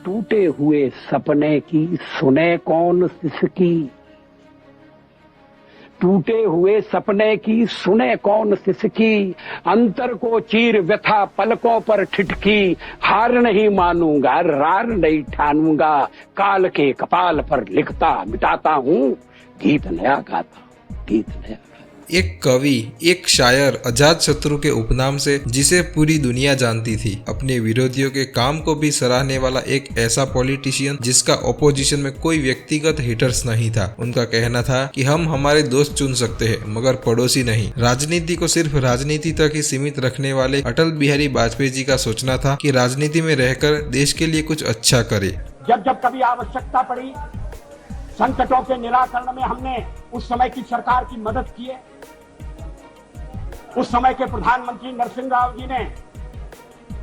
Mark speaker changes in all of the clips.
Speaker 1: टूटे हुए सपने की सुने कौन सिसकी, टूटे हुए सपने की सुने कौन सिसकी, अंतर को चीर व्यथा पलकों पर ठिठकी, हार नहीं मानूंगा रार नहीं ठानूंगा, काल के कपाल पर लिखता मिटाता हूँ, गीत नया गाता हूँ, गीत नया।
Speaker 2: एक कवि, एक शायर अजात शत्रु के उपनाम से जिसे पूरी दुनिया जानती थी, अपने विरोधियों के काम को भी सराहने वाला एक ऐसा पॉलिटिशियन जिसका ओपोजिशन में कोई व्यक्तिगत हिटर्स नहीं था। उनका कहना था कि हम हमारे दोस्त चुन सकते हैं मगर पड़ोसी नहीं। राजनीति को सिर्फ राजनीति तक ही सीमित रखने वाले अटल बिहारी वाजपेयी जी का सोचना था कि राजनीति में रहकर देश के लिए कुछ अच्छा करे।
Speaker 3: जब जब कभी आवश्यकता पड़ी, संकटों के निराकरण में हमने उस समय की सरकार की मदद की है। उस समय के प्रधानमंत्री नरसिंह राव जी ने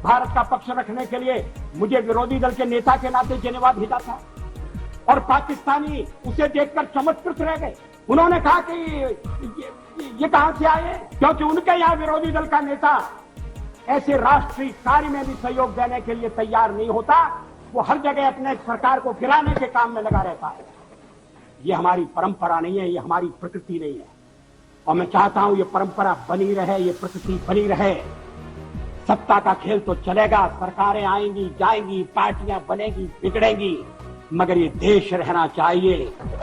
Speaker 3: भारत का पक्ष रखने के लिए मुझे विरोधी दल के नेता के नाते जिनेवा भेजा था और पाकिस्तानी उसे देखकर चमत्कृत रह गए। उन्होंने कहा कि ये कहां से आए, क्योंकि उनके यहाँ विरोधी दल का नेता ऐसे राष्ट्रीय कार्य में भी सहयोग देने के लिए तैयार नहीं होता। वो हर जगह अपने सरकार को गिराने के काम में लगा रहता है। ये हमारी परंपरा नहीं है, ये हमारी प्रकृति नहीं है और मैं चाहता हूं ये परंपरा बनी रहे, ये प्रकृति बनी रहे। सत्ता का खेल तो चलेगा, सरकारें आएंगी जाएंगी, पार्टियां बनेगी बिगड़ेंगी, मगर ये देश रहना चाहिए,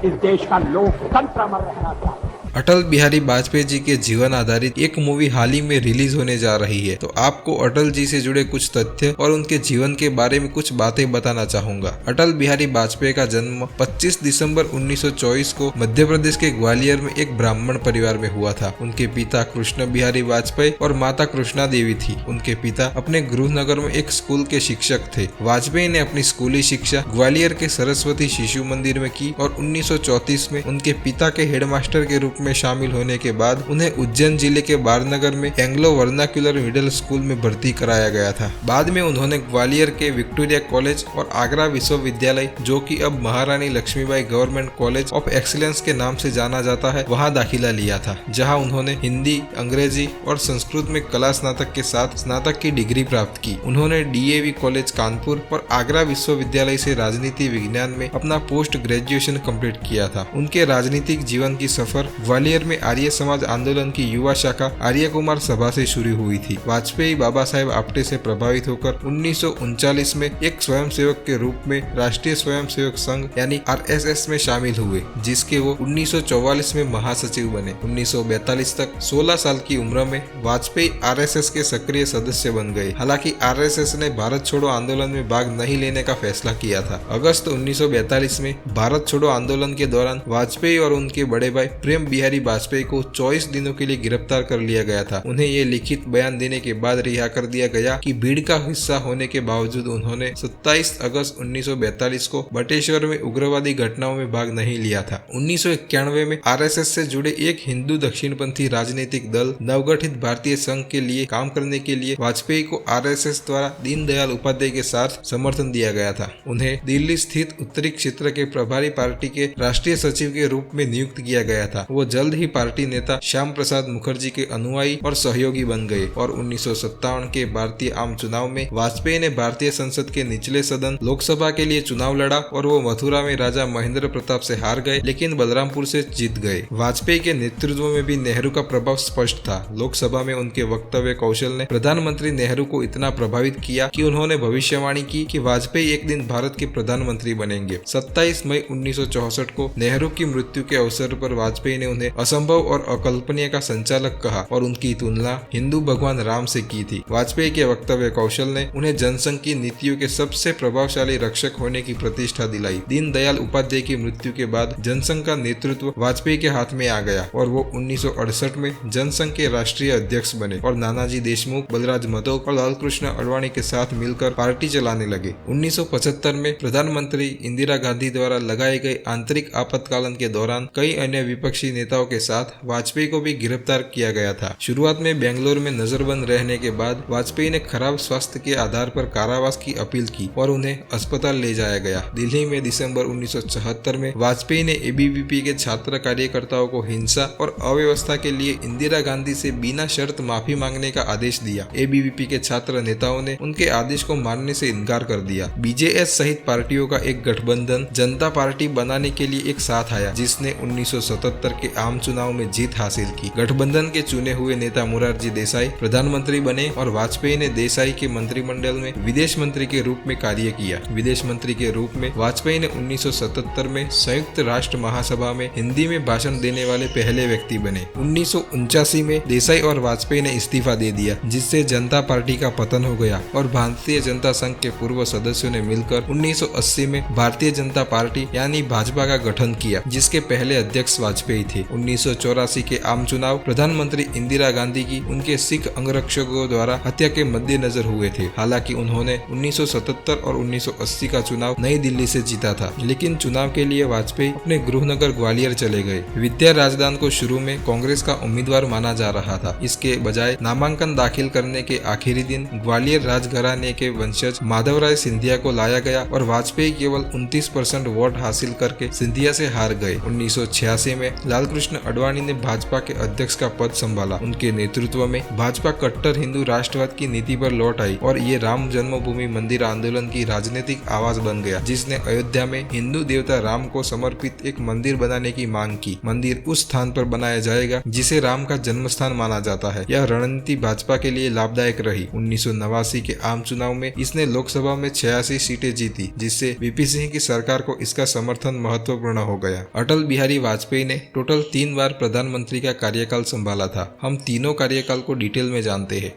Speaker 3: इस देश का लोकतंत्र अमर रहना चाहिए।
Speaker 2: अटल बिहारी वाजपेयी जी के जीवन आधारित एक मूवी हाल ही में रिलीज होने जा रही है, तो आपको अटल जी से जुड़े कुछ तथ्य और उनके जीवन के बारे में कुछ बातें बताना चाहूंगा। अटल बिहारी वाजपेयी का जन्म 25 दिसंबर 1924 को मध्य प्रदेश के ग्वालियर में एक ब्राह्मण परिवार में हुआ था। उनके पिता कृष्ण बिहारी वाजपेयी और माता कृष्णा देवी थी। उनके पिता अपने गृहनगर में एक स्कूल के शिक्षक थे। वाजपेयी ने अपनी स्कूली शिक्षा ग्वालियर के सरस्वती शिशु मंदिर में की और 1934 में उनके पिता के हेडमास्टर के रूप में शामिल होने के बाद उन्हें उज्जैन जिले के बारनगर में एंग्लो वर्नाक्युलर मिडिल स्कूल में भर्ती कराया गया था। बाद में उन्होंने ग्वालियर के विक्टोरिया कॉलेज और आगरा विश्वविद्यालय, जो कि अब Maharani Laxmibai government college of excellence के नाम से जाना जाता है, वहां दाखिला लिया था, जहां उन्होंने हिंदी, अंग्रेजी और संस्कृत में कला स्नातक के साथ स्नातक की डिग्री प्राप्त की। उन्होंने डीएवी कॉलेज कानपुर और आगरा विश्वविद्यालय से राजनीति विज्ञान में अपना पोस्ट ग्रेजुएशन कंप्लीट किया था। उनके राजनीतिक जीवन की सफर ग्वालियर में आर्य समाज आंदोलन की युवा शाखा आर्य कुमार सभा से शुरू हुई थी। वाजपेयी बाबा साहेब आप्टे से प्रभावित होकर 1939 में एक स्वयंसेवक के रूप में राष्ट्रीय स्वयंसेवक संघ यानी आरएसएस में शामिल हुए, जिसके वो 1944 में महासचिव बने। 1942 तक 16 साल की उम्र में वाजपेयी आरएसएस के सक्रिय सदस्य बन गए। हालांकि आरएसएस ने भारत छोड़ो आंदोलन में भाग नहीं लेने का फैसला किया था। अगस्त 1942 में भारत छोड़ो आंदोलन के दौरान वाजपेयी और उनके बड़े भाई प्रेम बिहारी वाजपेयी को 24 दिनों के लिए गिरफ्तार कर लिया गया था। उन्हें ये लिखित बयान देने के बाद रिहा कर दिया गया कि भीड़ का हिस्सा होने के बावजूद उन्होंने 27 अगस्त 1942 को बटेश्वर में उग्रवादी घटनाओं में भाग नहीं लिया था। 1991 में आरएसएस से जुड़े एक हिंदू दक्षिणपंथी राजनीतिक दल नवगठित भारतीय संघ के लिए काम करने के लिए वाजपेयी को आरएसएस द्वारा दीनदयाल उपाध्याय के साथ समर्थन दिया गया था। उन्हें दिल्ली स्थित उत्तरी क्षेत्र के प्रभारी पार्टी के राष्ट्रीय सचिव के रूप में नियुक्त किया गया था। वो जल्द ही पार्टी नेता श्याम प्रसाद मुखर्जी के अनुयायी और सहयोगी बन गए और 1957 के भारतीय आम चुनाव में वाजपेयी ने भारतीय संसद के निचले सदन लोकसभा के लिए चुनाव लड़ा और वो मथुरा में राजा महेंद्र प्रताप से हार गए, लेकिन बलरामपुर से जीत गए। वाजपेयी के नेतृत्व में भी नेहरू का प्रभाव स्पष्ट था। लोकसभा में उनके वक्तव्य कौशल ने प्रधानमंत्री नेहरू को इतना प्रभावित किया कि उन्होंने भविष्यवाणी की कि वाजपेयी एक दिन भारत के प्रधानमंत्री बनेंगे। 27 मई 1964 को नेहरू की मृत्यु के अवसर पर वाजपेयी ने उन्हें असंभव और अकल्पनीय का संचालक कहा और उनकी तुलना हिंदू भगवान राम से की थी। वाजपेयी के वक्तव्य कौशल ने उन्हें जनसंघ की नीतियों के सबसे प्रभावशाली रक्षक होने की प्रतिष्ठा दिलाई। दीनदयाल उपाध्याय की मृत्यु के बाद जनसंघ का नेतृत्व वाजपेयी के हाथ में आ गया और वो 1968 में जनसंघ के राष्ट्रीय अध्यक्ष बने और नानाजी देशमुख, बलराज मधोक और लालकृष्ण आडवाणी के साथ मिलकर पार्टी चलाने लगे। 1975 में प्रधानमंत्री इंदिरा गांधी द्वारा लगाए गए आंतरिक आपातकाल के दौरान कई अन्य विपक्षी नेताओं के साथ वाजपेयी को भी गिरफ्तार किया गया था। शुरुआत में बेंगलोर में नजरबंद रहने के बाद वाजपेयी ने खराब स्वास्थ्य के आधार पर कारावास की अपील की और उन्हें अस्पताल ले जाया गया। दिल्ली में दिसंबर 1974 में वाजपेयी ने एबीवीपी के छात्र कार्यकर्ताओं को हिंसा और अव्यवस्था के लिए इंदिरा गांधी से बिना शर्त माफी मांगने का आदेश दिया। एबीवीपी के छात्र नेताओं ने उनके आदेश को मानने से इनकार कर दिया। बीजेएस सहित पार्टियों का एक गठबंधन जनता पार्टी बनाने के लिए एक साथ आया, जिसने 1977 के आम चुनाव में जीत हासिल की। गठबंधन के चुने हुए नेता मोरारजी देसाई प्रधानमंत्री बने और वाजपेयी ने देसाई के मंत्रिमंडल में विदेश मंत्री के रूप में कार्य किया। विदेश मंत्री के रूप में वाजपेयी ने 1977 में संयुक्त राष्ट्र महासभा में हिंदी में भाषण देने वाले पहले व्यक्ति बने। 1979 में देसाई और वाजपेयी ने इस्तीफा दे दिया, जिससे जनता पार्टी का पतन हो गया और भारतीय जनता संघ के पूर्व सदस्यों ने मिलकर 1980 में भारतीय जनता पार्टी यानी भाजपा का गठन किया, जिसके पहले अध्यक्ष वाजपेयी थे। 1984 के आम चुनाव प्रधानमंत्री इंदिरा गांधी की उनके सिख अंगरक्षकों द्वारा हत्या के मद्देनजर हुए थे। हालांकि उन्होंने 1977 और 1980 का चुनाव नई दिल्ली से जीता था, लेकिन चुनाव के लिए वाजपेयी अपने गृहनगर ग्वालियर चले गए। विद्या राजदान को शुरू में कांग्रेस का उम्मीदवार माना जा रहा था। इसके बजाय नामांकन दाखिल करने के आखिरी दिन ग्वालियर राजघराने के वंशज माधवराय सिंधिया को लाया गया और वाजपेयी केवल 29% वोट हासिल करके सिंधिया से हार गए। 1986 में लालकृष्ण आडवाणी ने भाजपा के अध्यक्ष का पद संभाला। उनके नेतृत्व में भाजपा कट्टर हिंदू राष्ट्रवाद की नीति पर लौट आई और ये राम जन्मभूमि मंदिर आंदोलन की राजनीतिक आवाज बन गया, जिसने अयोध्या में हिंदू देवता राम को समर्पित एक मंदिर बनाने की मांग की। मंदिर उस स्थान पर बनाया जाएगा जिसे राम का जन्म स्थान माना जाता है। यह रणनीति भाजपा के लिए लाभदायक रही। 1989 के आम चुनाव में इसने लोकसभा में 86 सीटें जीती, जिससे वीपी सिंह की सरकार को इसका समर्थन महत्वपूर्ण हो गया। अटल बिहारी वाजपेयी ने टोटल 3 बार प्रधानमंत्री का कार्यकाल संभाला था। हम तीनों कार्यकाल को डिटेल में जानते हैं।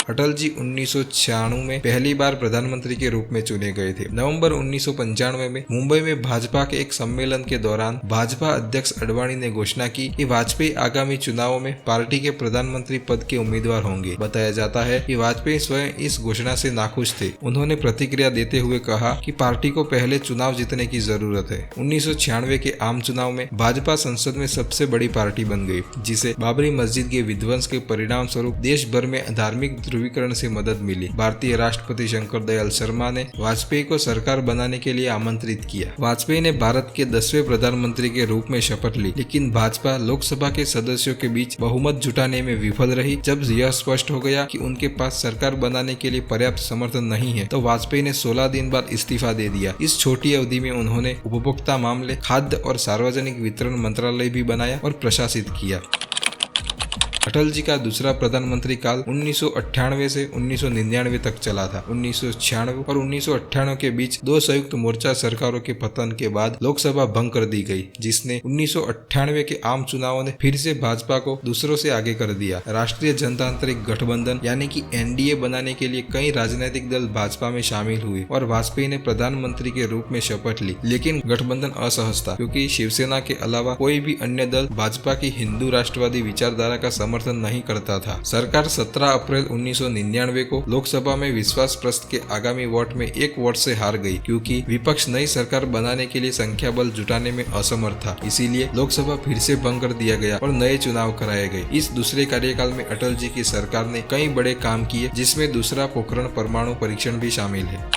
Speaker 2: अटल जी 1996 में पहली बार प्रधानमंत्री के रूप में चुने गए थे। नवंबर 1995 में मुंबई में भाजपा के एक सम्मेलन के दौरान भाजपा अध्यक्ष आडवाणी ने घोषणा की कि वाजपेयी आगामी चुनावों में पार्टी के प्रधानमंत्री पद के उम्मीदवार होंगे। बताया जाता है कि वाजपेयी स्वयं इस घोषणा से नाखुश थे। उन्होंने प्रतिक्रिया देते हुए कहा कि पार्टी को पहले चुनाव जीतने की जरूरत है। 1996 के आम चुनाव में भाजपा संसद में सबसे बड़ी पार्टी बन गई, जिसे बाबरी मस्जिद के विध्वंस के परिणाम स्वरूप देश भर में धार्मिक ध्रुवीकरण से मदद मिली। भारतीय राष्ट्रपति शंकर दयाल शर्मा ने वाजपेयी को सरकार बनाने के लिए आमंत्रित किया। वाजपेयी ने भारत के 10वें प्रधानमंत्री के रूप में शपथ ली, लेकिन भाजपा लोकसभा के सदस्यों के बीच बहुमत जुटाने में विफल रही। जब यह स्पष्ट हो गया कि उनके पास सरकार बनाने के लिए पर्याप्त समर्थन नहीं है, तो वाजपेयी ने 16 दिन बाद इस्तीफा दे दिया। इस छोटी अवधि में उन्होंने उपभोक्ता मामले, खाद्य और सार्वजनिक वितरण मंत्रालय भी बनाया और प्रशासित किया। अटल जी का दूसरा प्रधानमंत्री काल 1998 से 1999 तक चला था। 1996 और 1998 के बीच 2 संयुक्त मोर्चा सरकारों के पतन के बाद लोकसभा भंग कर दी गई, जिसने 1998 के आम चुनावों ने फिर से भाजपा को दूसरों से आगे कर दिया। राष्ट्रीय जनतांत्रिक गठबंधन यानी कि एनडीए बनाने के लिए कई राजनीतिक दल भाजपा में शामिल हुए और वाजपेयी ने प्रधानमंत्री के रूप में शपथ ली, लेकिन गठबंधन असहज था क्योंकि शिवसेना के अलावा कोई भी अन्य दल भाजपा की हिंदू राष्ट्रवादी विचारधारा का समर्थन नहीं करता था। सरकार 17 अप्रैल 1999 को लोकसभा में विश्वास प्रस्ताव के आगामी वोट में 1 वोट से हार गई, क्योंकि विपक्ष नई सरकार बनाने के लिए संख्या बल जुटाने में असमर्थ था। इसीलिए लोकसभा फिर से भंग कर दिया गया और नए चुनाव कराए गए। इस दूसरे कार्यकाल में अटल जी की सरकार ने कई बड़े काम किए, जिसमें दूसरा पोखरण परमाणु परीक्षण भी शामिल है।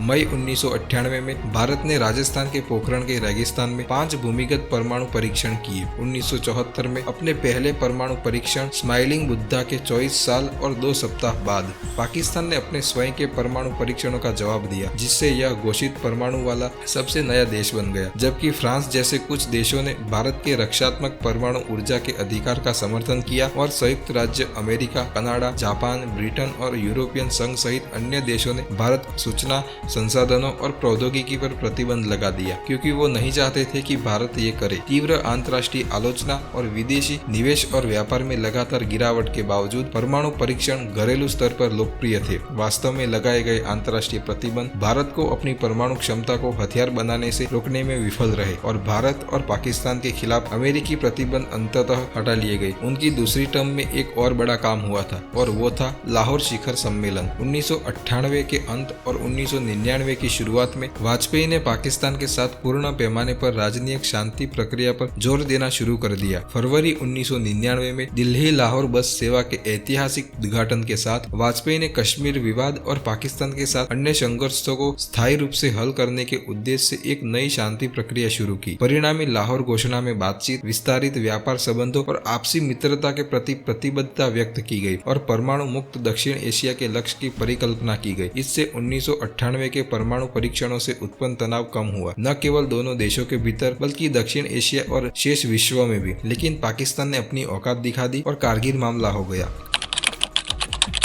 Speaker 2: मई 1998 में भारत ने राजस्थान के पोखरण के रेगिस्तान में 5 भूमिगत परमाणु परीक्षण किए। 1974 में अपने पहले परमाणु परीक्षण स्माइलिंग बुद्धा के 24 साल और 2 सप्ताह बाद पाकिस्तान ने अपने स्वयं के परमाणु परीक्षणों का जवाब दिया, जिससे यह घोषित परमाणु वाला सबसे नया देश बन गया। जबकि फ्रांस जैसे कुछ देशों ने भारत के रक्षात्मक परमाणु ऊर्जा के अधिकार का समर्थन किया और संयुक्त राज्य अमेरिका, कनाडा, जापान, ब्रिटेन और यूरोपियन संघ सहित अन्य देशों ने भारत सूचना संसाधनों और प्रौद्योगिकी पर प्रतिबंध लगा दिया, क्योंकि वो नहीं चाहते थे कि भारत ये करे। तीव्र अंतर्राष्ट्रीय आलोचना और विदेशी निवेश और व्यापार में लगातार गिरावट के बावजूद परमाणु परीक्षण घरेलू स्तर पर लोकप्रिय थे। वास्तव में लगाए गए अंतर्राष्ट्रीय प्रतिबंध भारत को अपनी परमाणु क्षमता को हथियार बनाने से रोकने में विफल रहे और भारत और पाकिस्तान के खिलाफ अमेरिकी प्रतिबंध अंततः हटा लिए गए। उनकी दूसरी टर्म में एक और बड़ा काम हुआ था और वो था लाहौर शिखर सम्मेलन। 1998 के अंत और 1999 की शुरुआत में वाजपेयी ने पाकिस्तान के साथ पूर्ण पैमाने पर राजनीतिक शांति प्रक्रिया पर जोर देना शुरू कर दिया। फरवरी 1999 में दिल्ली लाहौर बस सेवा के ऐतिहासिक उद्घाटन के साथ वाजपेयी ने कश्मीर विवाद और पाकिस्तान के साथ अन्य संघर्षों को स्थायी रूप से हल करने के उद्देश्य से एक नई शांति प्रक्रिया शुरू की। परिणामी लाहौर घोषणा में बातचीत, विस्तारित व्यापार संबंधों और आपसी मित्रता के प्रति प्रतिबद्धता व्यक्त की गई और परमाणु मुक्त दक्षिण एशिया के लक्ष्य की परिकल्पना की गई। इससे 1998 के परमाणु परीक्षणों से उत्पन्न तनाव कम हुआ, न केवल दोनों देशों के भीतर बल्कि दक्षिण एशिया और शेष विश्व में भी। लेकिन पाकिस्तान ने अपनी औकात दिखा दी और कारगिल मामला हो गया।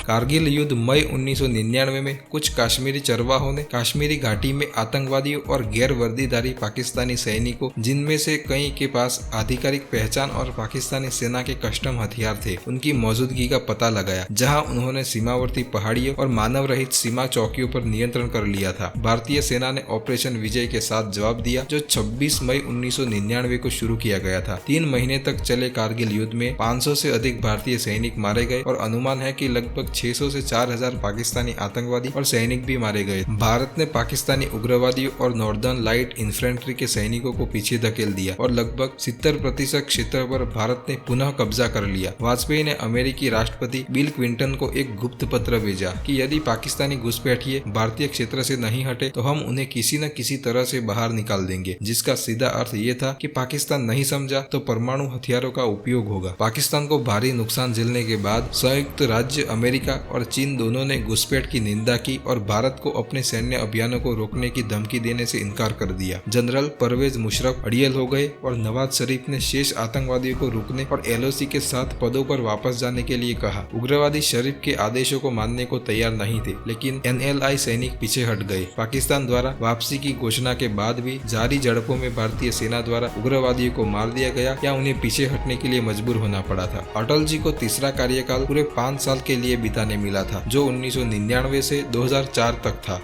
Speaker 2: कारगिल युद्ध मई 1999 में कुछ कश्मीरी चरवाहों ने कश्मीरी घाटी में आतंकवादियों और गैर वर्दीधारी पाकिस्तानी सैनिकों, जिनमें से कई के पास आधिकारिक पहचान और पाकिस्तानी सेना के कस्टम हथियार थे, उनकी मौजूदगी का पता लगाया, जहां उन्होंने सीमावर्ती पहाड़ियों और मानव रहित सीमा चौकियों पर नियंत्रण कर लिया था। भारतीय सेना ने ऑपरेशन विजय के साथ जवाब दिया, जो 26 मई 1999 को शुरू किया गया था। 3 महीने तक चले कारगिल युद्ध में 500 से अधिक भारतीय सैनिक मारे गए और अनुमान है कि लगभग 600 से 4000 पाकिस्तानी आतंकवादी और सैनिक भी मारे गए। भारत ने पाकिस्तानी उग्रवादियों और नॉर्दर्न लाइट इन्फेंट्री के सैनिकों को पीछे धकेल दिया और लगभग 70% क्षेत्र पर भारत ने पुनः कब्जा कर लिया। वाजपेयी ने अमेरिकी राष्ट्रपति बिल क्लिंटन को एक गुप्त पत्र भेजा कि यदि पाकिस्तानी घुसपैठिए भारतीय क्षेत्र से नहीं हटे तो हम उन्हें किसी न किसी तरह से बाहर निकाल देंगे, जिसका सीधा अर्थ ये था कि पाकिस्तान नहीं समझा तो परमाणु हथियारों का उपयोग होगा। पाकिस्तान को भारी नुकसान झेलने के बाद संयुक्त राज्य अमेरिका और चीन दोनों ने घुसपैठ की निंदा की और भारत को अपने सैन्य अभियानों को रोकने की धमकी देने से इनकार कर दिया। जनरल परवेज मुशर्रफ अड़ियल हो गए और नवाज शरीफ ने शेष आतंकवादियों को रुकने और LOC के साथ पदों पर वापस जाने के लिए कहा। उग्रवादी शरीफ के आदेशों को मानने को तैयार नहीं थे, लेकिन NLI सैनिक पीछे हट गए। पाकिस्तान द्वारा वापसी की घोषणा के बाद भी जारी झड़पों में भारतीय सेना द्वारा उग्रवादियों को मार दिया गया या उन्हें पीछे हटने के लिए मजबूर होना पड़ा था। अटल जी को तीसरा कार्यकाल पूरे 5 साल के लिए बिताने मिला था, जो 1999 से 2004 तक था।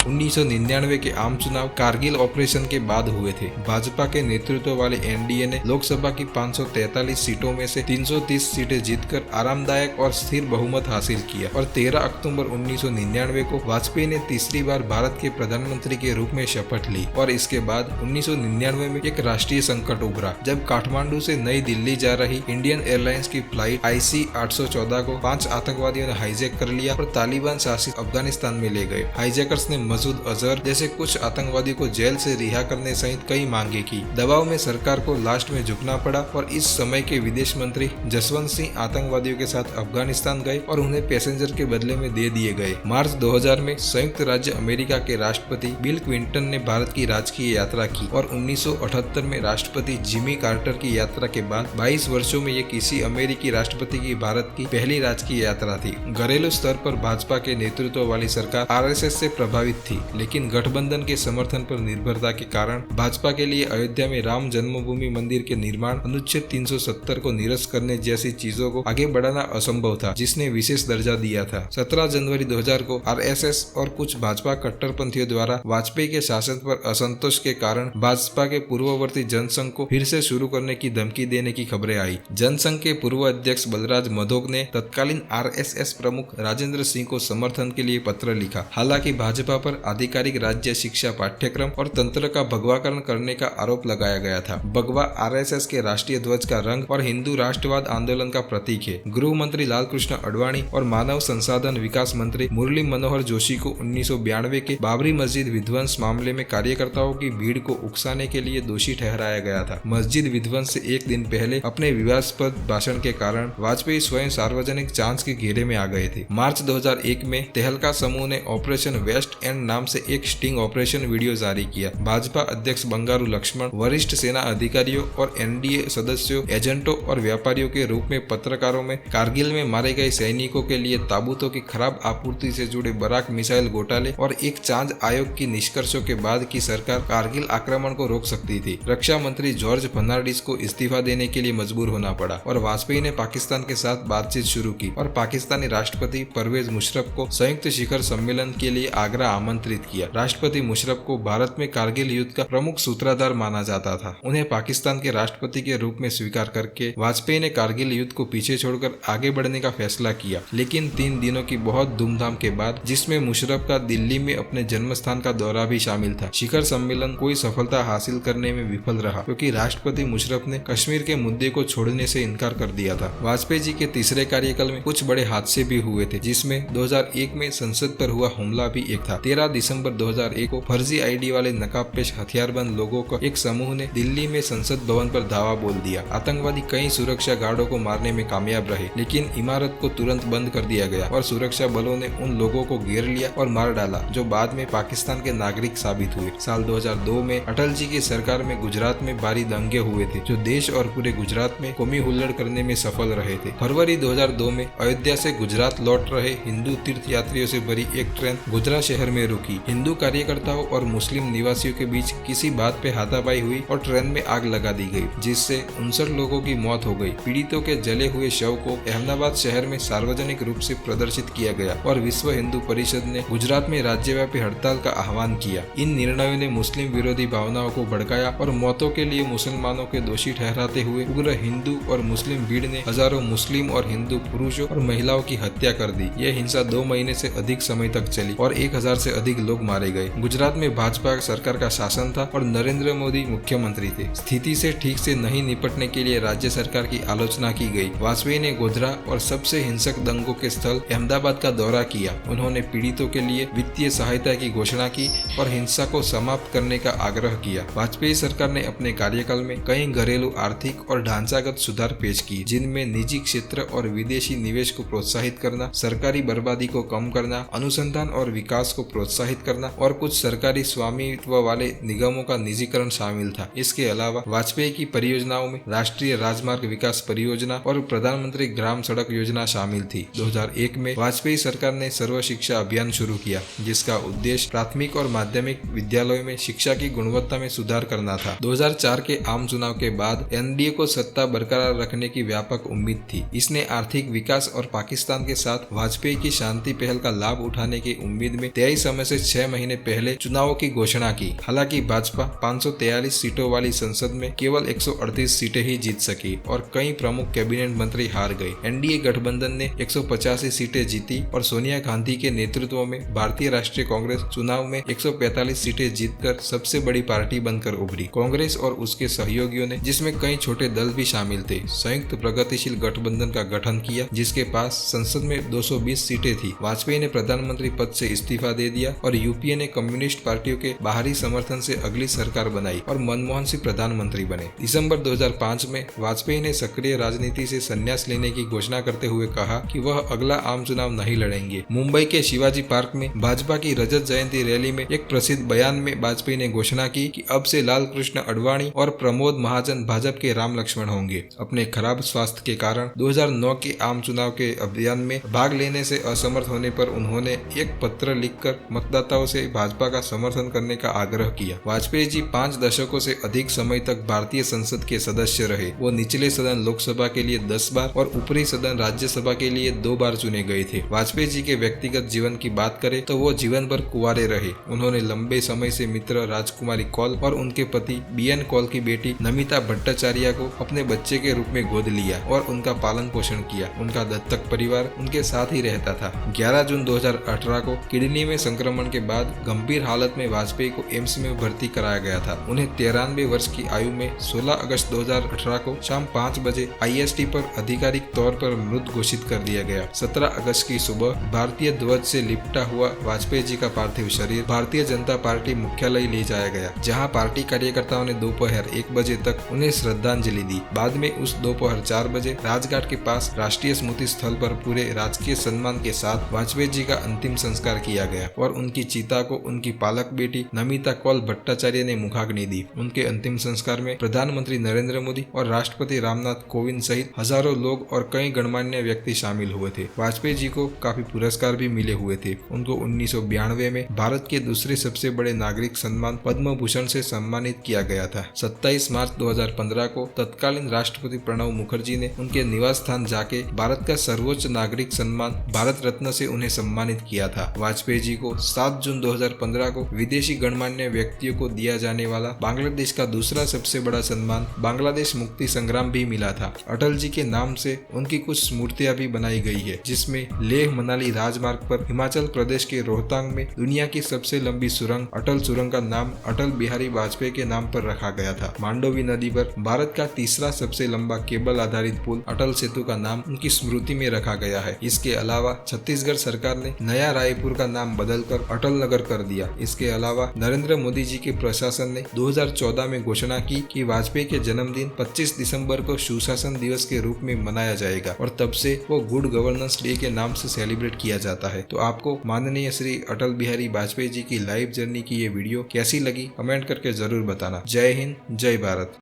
Speaker 2: 1999 के आम चुनाव कारगिल ऑपरेशन के बाद हुए थे। भाजपा के नेतृत्व वाले NDA ने लोकसभा की 543 सीटों में से 330 सीटें जीतकर आरामदायक और स्थिर बहुमत हासिल किया और 13 अक्टूबर 1999 को वाजपेयी ने तीसरी बार भारत के प्रधानमंत्री के रूप में शपथ ली। और इसके बाद 1999 में एक राष्ट्रीय संकट उभरा, जब काठमांडू से नई दिल्ली जा रही इंडियन एयरलाइंस की फ्लाइट IC 814 को 5 आतंकवादियों ने हाईजैक कर लिया और तालिबान शासित अफगानिस्तान में ले गए। हाईजैकर्स ने मसूद अजहर जैसे कुछ आतंकवादियों को जेल से रिहा करने सहित कई मांगे की। दबाव में सरकार को लास्ट में झुकना पड़ा और इस समय के विदेश मंत्री जसवंत सिंह आतंकवादियों के साथ अफगानिस्तान गए और उन्हें पैसेंजर के बदले में दे दिए गए। मार्च 2000 में संयुक्त राज्य अमेरिका के राष्ट्रपति बिल क्लिंटन ने भारत की राजकीय यात्रा की और 1978 में राष्ट्रपति जिमी कार्टर की यात्रा के बाद 22 वर्षों में ये किसी अमेरिकी राष्ट्रपति की भारत की पहली राजकीय यात्रा थी। घरेलू स्तर पर भाजपा के नेतृत्व वाली सरकार RSS से प्रभावित थी, लेकिन गठबंधन के समर्थन पर निर्भरता के कारण भाजपा के लिए अयोध्या में राम जन्मभूमि मंदिर के निर्माण, अनुच्छेद 370 को निरस्त करने जैसी चीजों को आगे बढ़ाना असंभव था, जिसने विशेष दर्जा दिया था। 17 जनवरी 2000 को RSS और कुछ भाजपा कट्टरपंथियों द्वारा वाजपेयी के शासन पर असंतोष के कारण भाजपा के पूर्ववर्ती जनसंघ को फिर से शुरू करने की धमकी देने की खबरें आई। जनसंघ के पूर्व अध्यक्ष बलराज मधोक ने तत्कालीन RSS प्रमुख राजेंद्र सिंह को समर्थन के लिए पत्र लिखा। हालांकि भाजपा पर आधिकारिक राज्य शिक्षा पाठ्यक्रम और तंत्र का भगवाकरण करने का आरोप लगाया गया था। भगवा RSS के राष्ट्रीय ध्वज का रंग और हिंदू राष्ट्रवाद आंदोलन का प्रतीक है। गृह मंत्री लालकृष्ण आडवाणी और मानव संसाधन विकास मंत्री मुरली मनोहर जोशी को 1992 के बाबरी मस्जिद विध्वंस मामले में कार्यकर्ताओं की भीड़ को उकसाने के लिए दोषी ठहराया गया था। मस्जिद विध्वंस से एक दिन पहले अपने विवादास्पद भाषण के कारण वाजपेयी स्वयं सार्वजनिक जांच के घेरे में आ गए थे। मार्च 2001 में तेहलका समूह ने ऑपरेशन वेस्ट एंड नाम से एक स्टिंग ऑपरेशन वीडियो जारी किया। भाजपा अध्यक्ष बंगारू लक्ष्मण वरिष्ठ सेना अधिकारियों और NDA सदस्यों, एजेंटों और व्यापारियों के रूप में पत्रकारों में कारगिल में मारे गए सैनिकों के लिए ताबूतों की खराब आपूर्ति से जुड़े बराक मिसाइल घोटाले और एक जांच आयोग की निष्कर्षों के बाद की सरकार कारगिल आक्रमण को रोक सकती थी। रक्षा मंत्री जॉर्ज फर्नांडिस को इस्तीफा देने के लिए मजबूर होना पड़ा और वाजपेयी ने पाकिस्तान के साथ बातचीत शुरू की और पाकिस्तानी राष्ट्रपति परवेज मुशर्रफ को संयुक्त शिखर सम्मेलन के लिए आगरा आमंत्रित किया। राष्ट्रपति मुशर्रफ को भारत में कारगिल युद्ध का प्रमुख सूत्रधार माना जाता था। उन्हें पाकिस्तान के राष्ट्रपति के रूप में स्वीकार करके वाजपेयी ने कारगिल युद्ध को पीछे छोड़कर आगे बढ़ने का फैसला किया। लेकिन 3 दिनों की बहुत धूमधाम के बाद, जिसमें मुशर्रफ का दिल्ली में अपने जन्म स्थान का दौरा भी शामिल था, शिखर सम्मेलन कोई सफलता हासिल करने में विफल रहा, क्योंकि राष्ट्रपति मुशर्रफ ने कश्मीर के मुद्दे को छोड़ने से इनकार कर दिया था। वाजपेयी जी के तीसरे कार्यकाल में कुछ बड़े हादसे भी हुए थे, जिसमें 2001 में संसद पर हुआ हमला भी एक था। 13 दिसंबर 2001 को फर्जी आईडी वाले नकाबपोश हथियारबंद लोगों का एक समूह ने दिल्ली में संसद भवन पर धावा बोल दिया। आतंकवादी कई सुरक्षा गार्डों को मारने में कामयाब रहे, लेकिन इमारत को तुरंत बंद कर दिया गया और सुरक्षा बलों ने उन लोगों को घेर लिया और मार डाला, जो बाद में पाकिस्तान के नागरिक साबित हुए। साल 2002 में अटल जी की सरकार में गुजरात में भारी दंगे हुए थे, जो देश और पूरे गुजरात में कौमी हुल्लड़ करने में सफल रहे थे। फरवरी 2002 में अयोध्या से गुजरात लौट रहे हिंदू तीर्थ यात्रियों से भरी एक ट्रेन गोधरा शहर में रुकी। हिंदू कार्यकर्ताओं और मुस्लिम निवासियों के बीच किसी बात पे हाथापाई हुई और ट्रेन में आग लगा दी गई, जिससे 59 लोगों की मौत हो गई। पीड़ितों के जले हुए शव को अहमदाबाद शहर में सार्वजनिक रूप से प्रदर्शित किया गया और विश्व हिंदू परिषद ने गुजरात में राज्यव्यापी हड़ताल का आह्वान किया। इन निर्णयों ने मुस्लिम विरोधी भावनाओं को भड़काया और मौतों के लिए मुसलमानों के दोषी ठहराते हुए उग्र हिंदू और मुस्लिम भीड़ ने हजारों मुस्लिम और हिंदू पुरुषों और महिलाओं की हत्या कर दी। यह हिंसा 2 महीने से अधिक समय तक चली और 1000 से अधिक लोग मारे गए। गुजरात में भाजपा सरकार का शासन था और नरेंद्र मोदी मुख्यमंत्री थे। स्थिति से ठीक से नहीं निपटने के लिए राज्य सरकार की आलोचना की गई। वाजपेयी ने गोधरा और सबसे हिंसक दंगों के स्थल अहमदाबाद का दौरा किया। उन्होंने पीड़ितों के लिए वित्तीय सहायता की घोषणा की और हिंसा को समाप्त करने का आग्रह किया। वाजपेयी सरकार ने अपने कार्यकाल में कई घरेलू, आर्थिक और ढांचागत सुधार पेश किए, जिनमें निजी क्षेत्र और विदेशी निवेश को प्रोत्साहित करना, सरकारी बर्बादी को कम करना, अनुसंधान और विकास को प्रोत्साहित करना और कुछ सरकारी स्वामित्व वाले निगमों का निजीकरण शामिल था। इसके अलावा वाजपेयी की परियोजनाओं में राष्ट्रीय राजमार्ग विकास परियोजना और प्रधानमंत्री ग्राम सड़क योजना शामिल थी। 2001 में वाजपेयी सरकार ने सर्व शिक्षा अभियान शुरू किया, जिसका उद्देश्य प्राथमिक और माध्यमिक विद्यालयों में शिक्षा की गुणवत्ता में सुधार करना था। 2004 के आम चुनाव के बाद एनडीए को सत्ता बरकरार रखने की व्यापक उम्मीद थी। इसने आर्थिक विकास और पाकिस्तान के साथ वाजपेयी की शांति पहल का लाभ उठाने की उम्मीद में 23 समय से 6 महीने पहले चुनावों की घोषणा की। हालांकि भाजपा 543 सीटों वाली संसद में केवल 138 सीटें ही जीत सकी और कई प्रमुख कैबिनेट मंत्री हार गए। एनडीए गठबंधन ने 185 सीटें जीती और सोनिया गांधी के नेतृत्व में भारतीय राष्ट्रीय कांग्रेस चुनाव में 145 सीटें जीतकर सबसे बड़ी पार्टी बनकर उभरी। कांग्रेस और उसके सहयोगियों ने, जिसमें कई छोटे दल भी शामिल थे, संयुक्त प्रगतिशील गठबंधन का गठन किया, जिसके पास संसद में 220 सीटें थी। वाजपेयी ने प्रधानमंत्री पद से इस्तीफा दे दिया और यूपीए ने कम्युनिस्ट पार्टियों के बाहरी समर्थन से अगली सरकार बनाई और मनमोहन सिंह प्रधानमंत्री बने। दिसंबर 2005 में वाजपेयी ने सक्रिय राजनीति से संन्यास लेने की घोषणा करते हुए कहा कि वह अगला आम चुनाव नहीं लड़ेंगे। मुंबई के शिवाजी पार्क में भाजपा की रजत जयंती रैली में एक प्रसिद्ध बयान में वाजपेयी ने घोषणा की कि अब से लाल कृष्ण आडवाणी और प्रमोद महाजन भाजपा के राम लक्ष्मण होंगे। अपने खराब स्वास्थ्य के कारण 2009 के आम चुनाव के अभियान में भाग लेने से असमर्थ होने पर उन्होंने एक पत्र लिखकर मतदाताओं से भाजपा का समर्थन करने का आग्रह किया। वाजपेयी जी 5 दशकों से अधिक समय तक भारतीय संसद के सदस्य रहे। वो निचले सदन लोकसभा के लिए 10 बार और ऊपरी सदन राज्यसभा के लिए 2 बार चुने गए थे। वाजपेयी जी के व्यक्तिगत जीवन की बात करें तो वो जीवन भर कुंवारे रहे। उन्होंने लंबे समय से मित्र राजकुमारी कौल और उनके पति बीएन कौल की बेटी नमिता भट्टाचार्य को अपने बच्चे के रूप में गोद लिया और उनका पालन पोषण किया। उनका दत्तक परिवार उनके साथ ही रहता था। 11 जून 2018 को किडनी में संक्रमण के बाद गंभीर हालत में वाजपेयी को एम्स में भर्ती कराया गया था। उन्हें 93 वर्ष की आयु में 16 अगस्त 2018 को शाम 5 बजे IST पर आधिकारिक तौर पर मृत घोषित कर दिया गया। 17 अगस्त की सुबह भारतीय ध्वज से लिपटा हुआ वाजपेयी जी का पार्थिव शरीर भारतीय जनता पार्टी मुख्यालय ले जाया गया, जहां पार्टी कार्यकर्ताओं ने दोपहर 1 बजे तक उन्हें श्रद्धांजलि दी। बाद में उस दोपहर 4 बजे राजघाट के पास राष्ट्रीय स्मृति स्थल पर पूरे राजकीय सम्मान के साथ वाजपेयी जी का अंतिम संस्कार किया गया और उनकी चिता को उनकी पालक बेटी नमिता कौल भट्टाचार्य ने मुखाग्नि दी। उनके अंतिम संस्कार में प्रधानमंत्री नरेंद्र मोदी और राष्ट्रपति रामनाथ कोविंद सहित हजारों लोग और कई गणमान्य व्यक्ति शामिल हुए थे। वाजपेयी जी को काफी पुरस्कार भी मिले हुए थे। उनको 1992 में भारत के दूसरे सबसे बड़े नागरिक सम्मान पद्म भूषण से सम्मानित किया गया था। 27 मार्च 2015 को तत्कालीन राष्ट्रपति प्रणब मुखर्जी ने उनके निवास स्थान जाके भारत का सर्वोच्च नागरिक सम्मान भारत रत्न से उन्हें सम्मानित किया था। वाजपेयी जी को 7 जून 2015 को विदेशी गणमान्य व्यक्तियों को दिया जाने वाला बांग्लादेश का दूसरा सबसे बड़ा सम्मान बांग्लादेश मुक्ति संग्राम भी मिला था। अटल जी के नाम से उनकी कुछ मूर्तियां भी बनाई गई है, जिसमें लेह मनाली राजमार्ग पर हिमाचल प्रदेश के रोहतांग में दुनिया की सबसे लंबी सुरंग अटल सुरंग का नाम अटल बिहारी वाजपेयी के नाम पर रखा गया था। मांडोवी नदी पर भारत का तीसरा सबसे लंबा केबल आधारित पुल अटल सेतु का नाम उनकी स्मृति में रखा गया है। इसके अलावा छत्तीसगढ़ सरकार ने नया रायपुर का नाम बदलकर अटल नगर कर दिया। इसके अलावा नरेंद्र मोदी जी के प्रशासन ने 2014 में घोषणा की कि वाजपेयी के जन्मदिन 25 दिसंबर को सुशासन दिवस के रूप में मनाया जाएगा और तब से वो गुड गवर्नेंस डे के नाम से सेलिब्रेट किया जाता है। तो आपको माननीय श्री अटल बिहारी वाजपेयी जी की लाइफ जर्नी की ये वीडियो कैसी लगी कमेंट करके जरूर बताना। जय हिंद, जय भारत।